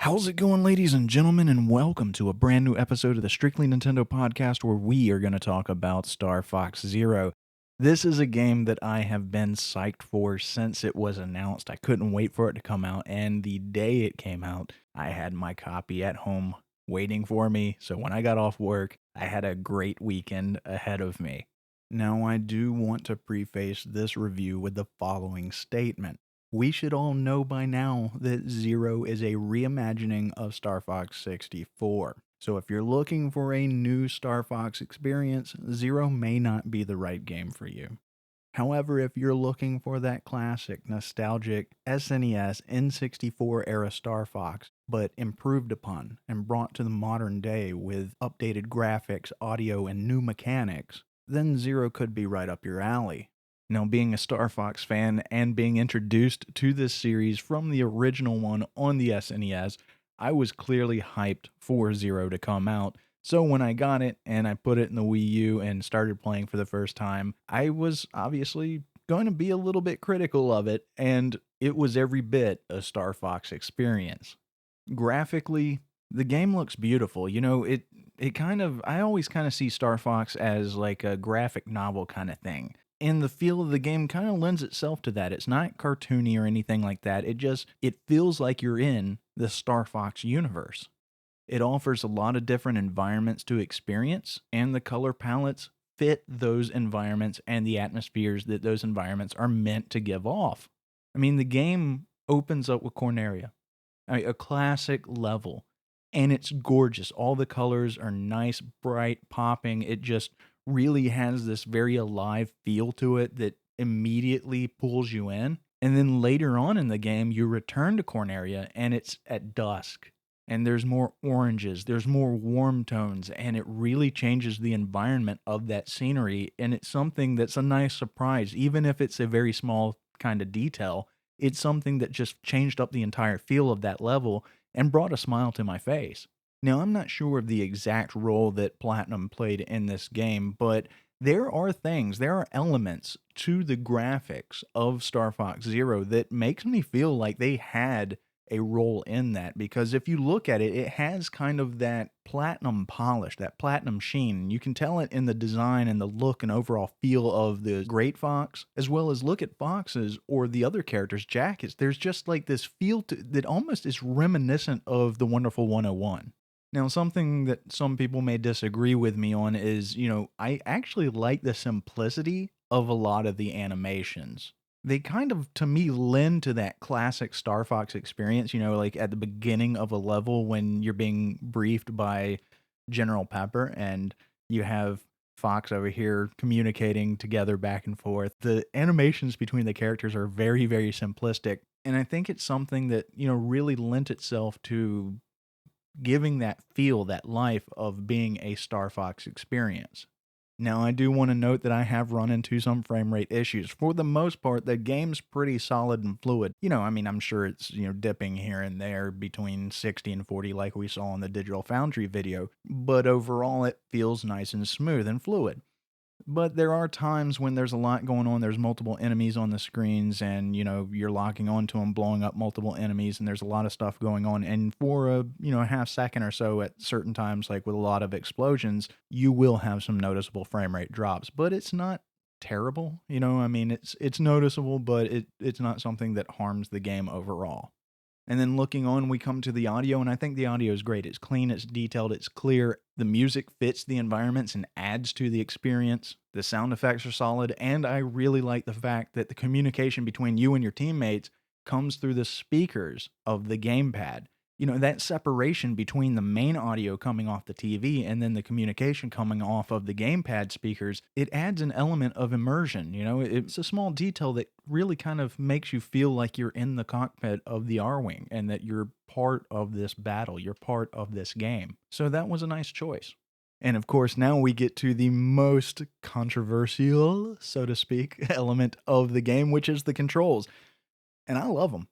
How's it going, ladies and gentlemen, and welcome to a brand new episode of the Strictly Nintendo podcast where we are going to talk about Star Fox Zero. This is a game that I have been psyched for since it was announced. I couldn't wait for it to come out, and the day it came out, I had my copy at home waiting for me. So when I got off work, I had a great weekend ahead of me. Now, I do want to preface this review with the following statement. We should all know by now that Zero is a reimagining of Star Fox 64. So if you're looking for a new Star Fox experience, Zero may not be the right game for you. However, if you're looking for that classic, nostalgic SNES N64 era Star Fox, but improved upon and brought to the modern day with updated graphics, audio, and new mechanics, then Zero could be right up your alley. Now, being a Star Fox fan and being introduced to this series from the original one on the SNES, I was clearly hyped for Zero to come out. So when I got it and I put it in the Wii U and started playing for the first time, I was obviously going to be a little bit critical of it, and it was every bit a Star Fox experience. Graphically, the game looks beautiful. I always kind of see Star Fox as like a graphic novel kind of thing. And the feel of the game kind of lends itself to that. It's not cartoony or anything like that. It feels like you're in the Star Fox universe. It offers a lot of different environments to experience, and the color palettes fit those environments and the atmospheres that those environments are meant to give off. I mean, the game opens up with Corneria, a classic level, and it's gorgeous. All the colors are nice, bright, popping. It just really has this very alive feel to it that immediately pulls you in. And then later on in the game, you return to Corneria and it's at dusk. And there's more oranges, there's more warm tones, and it really changes the environment of that scenery. And it's something that's a nice surprise, even if it's a very small kind of detail. It's something that just changed up the entire feel of that level and brought a smile to my face. Now, I'm not sure of the exact role that Platinum played in this game, but there are elements to the graphics of Star Fox Zero that makes me feel like they had a role in that, because if you look at it, it has kind of that platinum polish, that platinum sheen. You can tell it in the design and the look and overall feel of the Great Fox, as well as look at Fox's or the other characters' jackets. There's just like this feel that almost is reminiscent of the Wonderful 101. Now, something that some people may disagree with me on is, I actually like the simplicity of a lot of the animations. They kind of, to me, lend to that classic Star Fox experience, like at the beginning of a level when you're being briefed by General Pepper and you have Fox over here communicating together back and forth. The animations between the characters are very, very simplistic. And I think it's something that, really lent itself to giving that feel, that life of being a Star Fox experience. Now, I do want to note that I have run into some frame rate issues. For the most part, the game's pretty solid and fluid. I'm sure it's, dipping here and there between 60 and 40 like we saw in the Digital Foundry video, but overall it feels nice and smooth and fluid. But there are times when there's a lot going on. There's multiple enemies on the screens, and you're locking onto them, blowing up multiple enemies, and there's a lot of stuff going on. And for a half second or so at certain times, like with a lot of explosions, you will have some noticeable frame rate drops. But it's not terrible. It's noticeable, but it's not something that harms the game overall. And then looking on, we come to the audio, and I think the audio is great. It's clean, it's detailed, it's clear. The music fits the environments and adds to the experience. The sound effects are solid, and I really like the fact that the communication between you and your teammates comes through the speakers of the gamepad. That separation between the main audio coming off the TV and then the communication coming off of the gamepad speakers, it adds an element of immersion. It's a small detail that really kind of makes you feel like you're in the cockpit of the Arwing and that you're part of this battle, you're part of this game. So that was a nice choice. And of course, now we get to the most controversial, so to speak, element of the game, which is the controls. And I love them.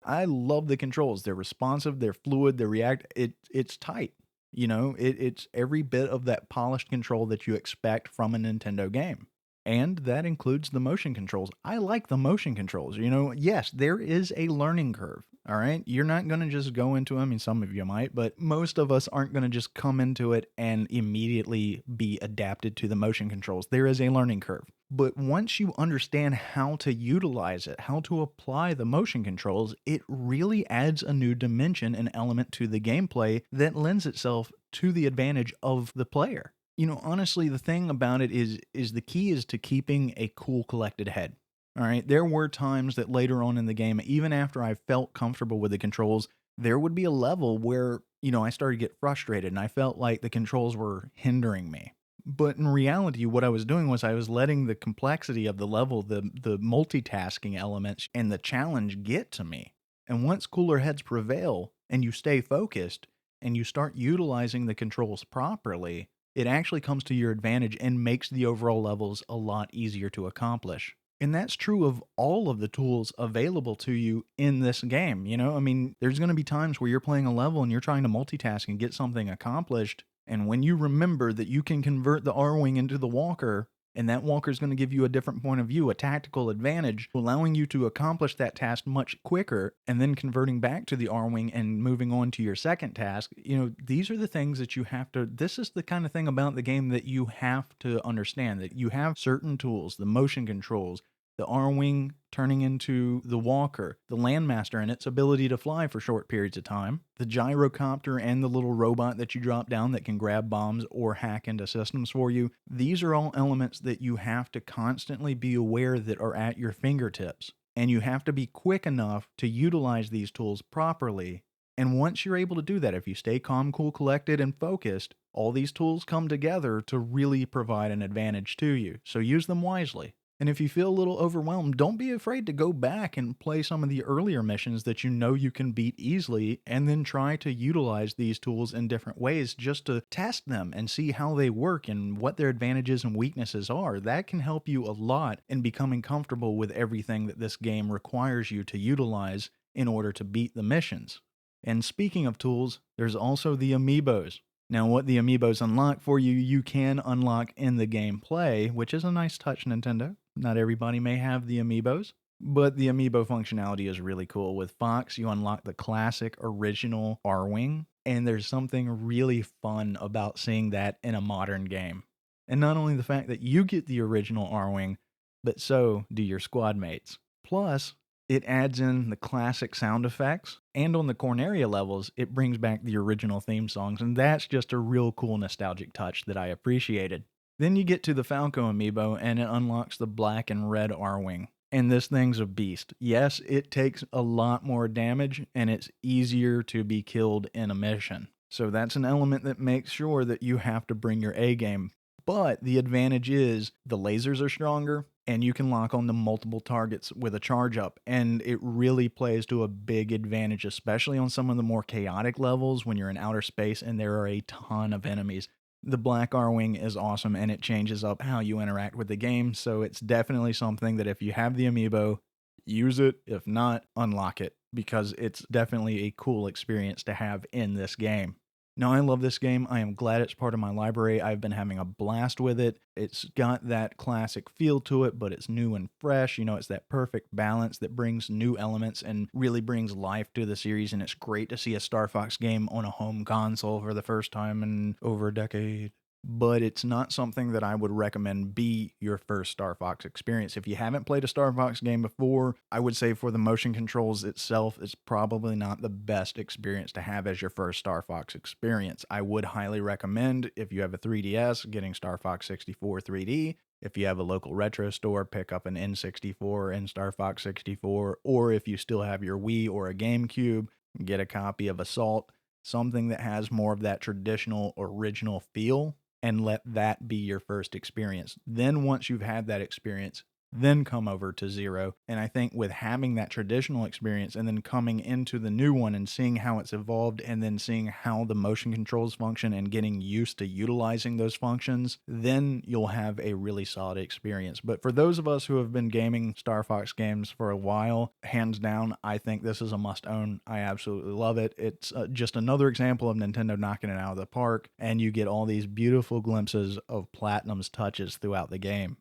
I love the controls. They're responsive, they're fluid, they react. It's tight. It's every bit of that polished control that you expect from a Nintendo game. And that includes the motion controls. I like the motion controls. Yes, there is a learning curve. All right. You're not going to just go into, I mean, some of you might, but most of us aren't going to just come into it and immediately be adapted to the motion controls. There is a learning curve. But once you understand how to utilize it, how to apply the motion controls, it really adds a new dimension and element to the gameplay that lends itself to the advantage of the player. Honestly, the thing about it is the key is to keeping a cool, collected head. All right. There were times that later on in the game, even after I felt comfortable with the controls, there would be a level where, I started to get frustrated and I felt like the controls were hindering me. But in reality, what I was doing was I was letting the complexity of the level, the multitasking elements and the challenge get to me. And once cooler heads prevail and you stay focused and you start utilizing the controls properly, it actually comes to your advantage and makes the overall levels a lot easier to accomplish. And that's true of all of the tools available to you in this game. I mean, there's going to be times where you're playing a level and you're trying to multitask and get something accomplished. And when you remember that you can convert the Arwing into the walker, and that walker is going to give you a different point of view, a tactical advantage, allowing you to accomplish that task much quicker, and then converting back to the Arwing and moving on to your second task. These are the things that you have to, this is the kind of thing about the game that you have to understand, that you have certain tools, the motion controls, the Arwing turning into the walker, the Landmaster and its ability to fly for short periods of time, the gyrocopter and the little robot that you drop down that can grab bombs or hack into systems for you. These are all elements that you have to constantly be aware that are at your fingertips. And you have to be quick enough to utilize these tools properly. And once you're able to do that, if you stay calm, cool, collected, and focused, all these tools come together to really provide an advantage to you. So use them wisely. And if you feel a little overwhelmed, don't be afraid to go back and play some of the earlier missions that you know you can beat easily, and then try to utilize these tools in different ways just to test them and see how they work and what their advantages and weaknesses are. That can help you a lot in becoming comfortable with everything that this game requires you to utilize in order to beat the missions. And speaking of tools, there's also the Amiibos. Now, what the Amiibos unlock for you, you can unlock in the gameplay, which is a nice touch, Nintendo. Not everybody may have the Amiibos, but the Amiibo functionality is really cool. With Fox, you unlock the classic original Arwing, and there's something really fun about seeing that in a modern game. And not only the fact that you get the original Arwing, but so do your squad mates. Plus, it adds in the classic sound effects, and on the Corneria levels, it brings back the original theme songs, and that's just a real cool nostalgic touch that I appreciated. Then you get to the Falco Amiibo, and it unlocks the black and red Arwing. And this thing's a beast. Yes, it takes a lot more damage, and it's easier to be killed in a mission. So that's an element that makes sure that you have to bring your A game. But the advantage is the lasers are stronger, and you can lock on to multiple targets with a charge up, and it really plays to a big advantage, especially on some of the more chaotic levels when you're in outer space and there are a ton of enemies. The Black Arwing is awesome, and it changes up how you interact with the game, so it's definitely something that if you have the Amiibo, use it. If not, unlock it, because it's definitely a cool experience to have in this game. Now, I love this game. I am glad it's part of my library. I've been having a blast with it. It's got that classic feel to it, but it's new and fresh. It's that perfect balance that brings new elements and really brings life to the series. And it's great to see a Star Fox game on a home console for the first time in over a decade. But it's not something that I would recommend be your first Star Fox experience. If you haven't played a Star Fox game before, I would say for the motion controls itself, it's probably not the best experience to have as your first Star Fox experience. I would highly recommend, if you have a 3DS, getting Star Fox 64 3D. If you have a local retro store, pick up an N64 and Star Fox 64. Or if you still have your Wii or a GameCube, get a copy of Assault, something that has more of that traditional original feel, and let that be your first experience. Then once you've had that experience, then come over to Zero. And I think with having that traditional experience and then coming into the new one and seeing how it's evolved and then seeing how the motion controls function and getting used to utilizing those functions, then you'll have a really solid experience. But for those of us who have been gaming Star Fox games for a while, hands down, I think this is a must own. I absolutely love it. It's just another example of Nintendo knocking it out of the park, and you get all these beautiful glimpses of Platinum's touches throughout the game.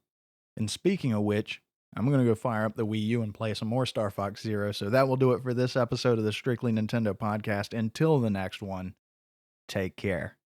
And speaking of which, I'm going to go fire up the Wii U and play some more Star Fox Zero. So that will do it for this episode of the Strictly Nintendo podcast. Until the next one, take care.